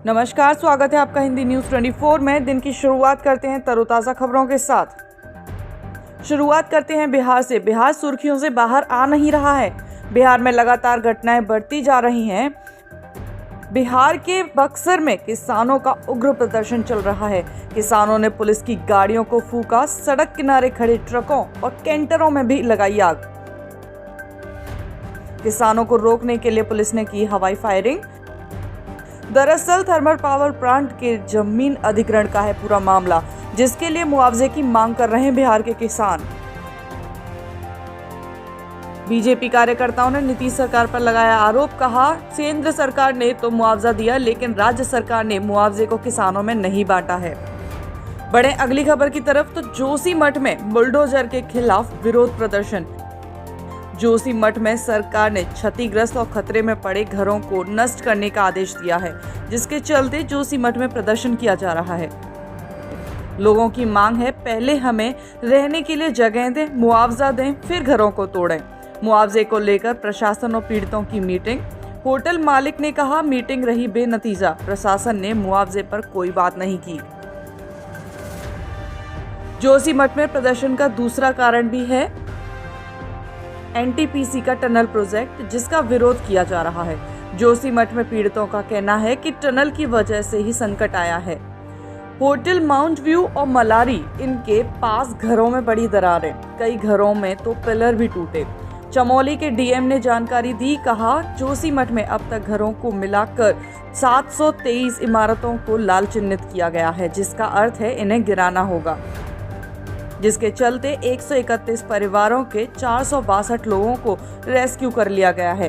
नमस्कार, स्वागत है आपका हिंदी न्यूज़ 24 में। दिन की शुरुआत करते हैं तरोताज़ा खबरों के साथ। शुरुआत करते हैं बिहार से। बिहार सुर्खियों से बाहर आ नहीं रहा है। बिहार में लगातार घटनाएं बढ़ती जा रही हैं। बिहार के बक्सर में किसानों का उग्र प्रदर्शन चल रहा है। किसानों ने पुलिस की गाड़ियों को फूंका, सड़क किनारे खड़े ट्रकों और कैंटरों में भी लगाई आग। किसानों को रोकने के लिए पुलिस ने की हवाई फायरिंग। दरअसल थर्मल पावर प्लांट के जमीन अधिग्रहण का है पूरा मामला, जिसके लिए मुआवजे की मांग कर रहे हैं बिहार के किसान। बीजेपी कार्यकर्ताओं ने नीतीश सरकार पर लगाया आरोप, कहा केंद्र सरकार ने तो मुआवजा दिया लेकिन राज्य सरकार ने मुआवजे को किसानों में नहीं बांटा है। बढ़े अगली खबर की तरफ तो जोशीमठ में बुलडोजर के खिलाफ विरोध प्रदर्शन। जोशीमठ में सरकार ने क्षतिग्रस्त और खतरे में पड़े घरों को नष्ट करने का आदेश दिया है, जिसके चलते जोशीमठ में प्रदर्शन किया जा रहा है। लोगों की मांग है, पहले हमें रहने के लिए जगह दें, मुआवजा दें, फिर घरों को तोड़ें। मुआवजे को लेकर प्रशासन और पीड़ितों की मीटिंग। होटल मालिक ने कहा मीटिंग रही बेनतीजा, प्रशासन ने मुआवजे पर कोई बात नहीं की। जोशीमठ में प्रदर्शन का दूसरा कारण भी है एनटीपीसी का टनल प्रोजेक्ट, जिसका विरोध किया जा रहा है। जोशीमठ में पीड़ितों का कहना है कि टनल की वजह से ही संकट आया है। होटल माउंट व्यू और मलारी, इनके पास घरों में बड़ी दरारें, कई घरों में तो पिलर भी टूटे। चमोली के डीएम ने जानकारी दी, कहा जोशीमठ में अब तक घरों को मिलाकर 723 इमारतों को लाल चिन्हित किया गया है, जिसका अर्थ है इन्हें गिराना होगा, जिसके चलते 131 परिवारों के 462 लोगों को रेस्क्यू कर लिया गया है।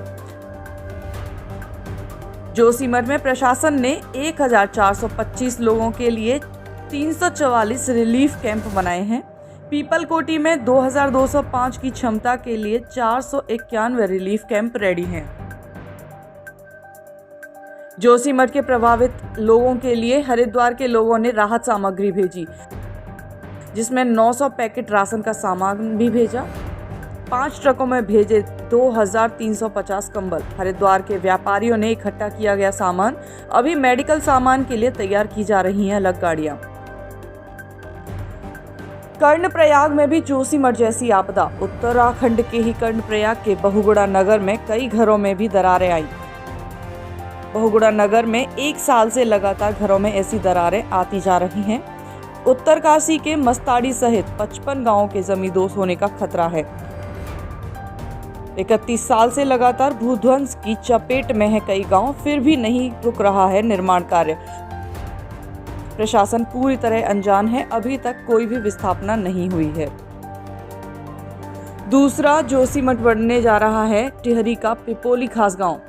जोशीमठ में प्रशासन ने 1425 लोगों के लिए 344 रिलीफ कैंप बनाए हैं। पीपलकोटी में 2205 की क्षमता के लिए 491 रिलीफ कैंप रेडी हैं। जोशीमठ के प्रभावित लोगों के लिए हरिद्वार के लोगों ने राहत सामग्री भेजी, जिसमें 900 पैकेट राशन का सामान भी भेजा। 5 ट्रकों में भेजे 2350 कंबल। हरिद्वार के व्यापारियों ने इकट्ठा किया गया सामान। अभी मेडिकल सामान के लिए तैयार की जा रही हैं अलग गाड़ियां। कर्णप्रयाग में भी जोशीमठ जैसी आपदा। उत्तराखंड के ही कर्णप्रयाग के बहुगुणा नगर में कई घरों में भी दरारें आई। बहुगुणा नगर में 1 साल से लगातार घरों में ऐसी दरारें आती जा रही हैं। उत्तरकाशी के मस्ताड़ी सहित 55 गांवों के जमींदोज होने का खतरा है। 31 साल से लगातार भूध्वंस की चपेट में है कई गांव, फिर भी नहीं रुक रहा है निर्माण कार्य। प्रशासन पूरी तरह अनजान है, अभी तक कोई भी विस्थापना नहीं हुई है। दूसरा जोशीमठ बढ़ने जा रहा है टिहरी का पिपोली खास गांव।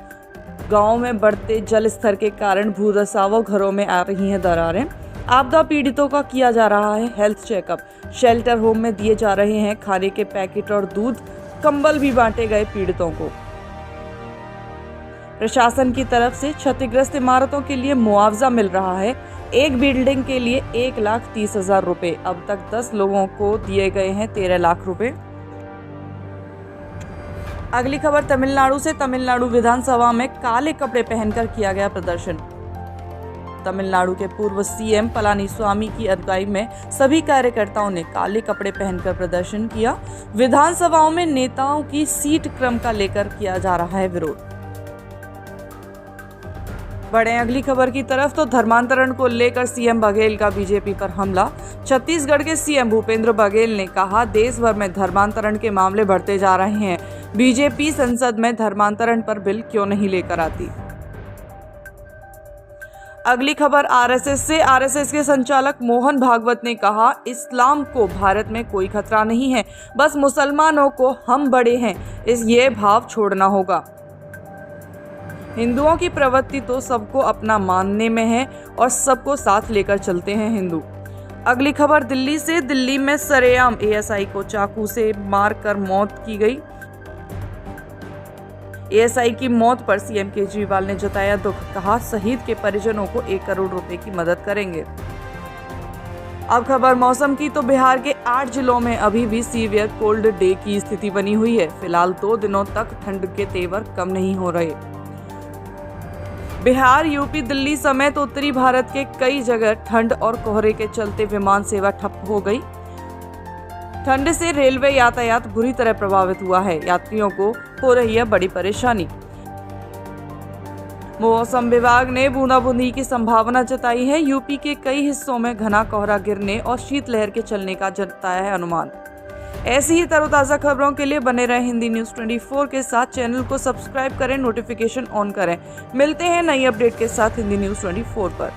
गांव में बढ़ते जल स्तर के कारण भूदशा व घरों में आ रही हैं दरारें। आपदा पीड़ितों का किया जा रहा है हेल्थ चेकअप। शेल्टर होम में दिए जा रहे हैं खाने के पैकेट और दूध, कंबल भी बांटे गए पीड़ितों को। प्रशासन की तरफ से क्षतिग्रस्त इमारतों के लिए मुआवजा मिल रहा है। एक बिल्डिंग के लिए 1,30,000 रुपए। अब तक 10 लोगों को दिए गए हैं 13 लाख रुपए। अगली खबर तमिलनाडु से। तमिलनाडु विधानसभा में काले कपड़े पहनकर किया गया प्रदर्शन। तमिलनाडु के पूर्व सीएम पलानीस्वामी की अगुवाई में सभी कार्यकर्ताओं ने काले कपड़े पहनकर प्रदर्शन किया। विधानसभाओं में नेताओं की सीट क्रम का लेकर किया जा रहा है विरोध। बढ़े अगली खबर की तरफ तो धर्मांतरण को लेकर सीएम बघेल का बीजेपी पर हमला। छत्तीसगढ़ के सीएम भूपेंद्र बघेल ने कहा, देश भर में धर्मांतरण के मामले बढ़ते जा रहे हैं, बीजेपी संसद में धर्मांतरण पर बिल क्यों नहीं लेकर आती। अगली खबर आरएसएस से। आरएसएस के संचालक मोहन भागवत ने कहा, इस्लाम को भारत में कोई खतरा नहीं है, बस मुसलमानों को हम बड़े हैं, ये भाव छोड़ना होगा। हिंदुओं की प्रवृत्ति तो सबको अपना मानने में है और सबको साथ लेकर चलते हैं हिंदू। अगली खबर दिल्ली से। दिल्ली में सरेआम एएसआई को चाकू से मारकर मौत की गई। एएसआई की मौत पर सीएम केजरीवाल ने जताया दुख, कहा शहीद के परिजनों को 1 करोड़ रुपए की मदद करेंगे। अब खबर मौसम की तो बिहार के 8 जिलों में अभी भी सीवियर कोल्ड डे की स्थिति बनी हुई है। फिलहाल 2 दिनों तक ठंड के तेवर कम नहीं हो रहे। बिहार, यूपी, दिल्ली समेत उत्तरी भारत के कई जगह ठंड और कोहरे के चलते विमान सेवा ठप हो गई। ठंड से रेलवे यातायात बुरी तरह प्रभावित हुआ है। यात्रियों को हो रही है बड़ी परेशानी। मौसम विभाग ने बूंदाबूंदी की संभावना जताई है। यूपी के कई हिस्सों में घना कोहरा गिरने और शीतलहर के चलने का जताया है अनुमान। ऐसी ही तरोताज़ा खबरों के लिए बने रहे हिंदी न्यूज़ 24 के साथ। चैनल को सब्सक्राइब करें, नोटिफिकेशन ऑन करें। मिलते हैं नई अपडेट के साथ हिंदी न्यूज़ 24 पर।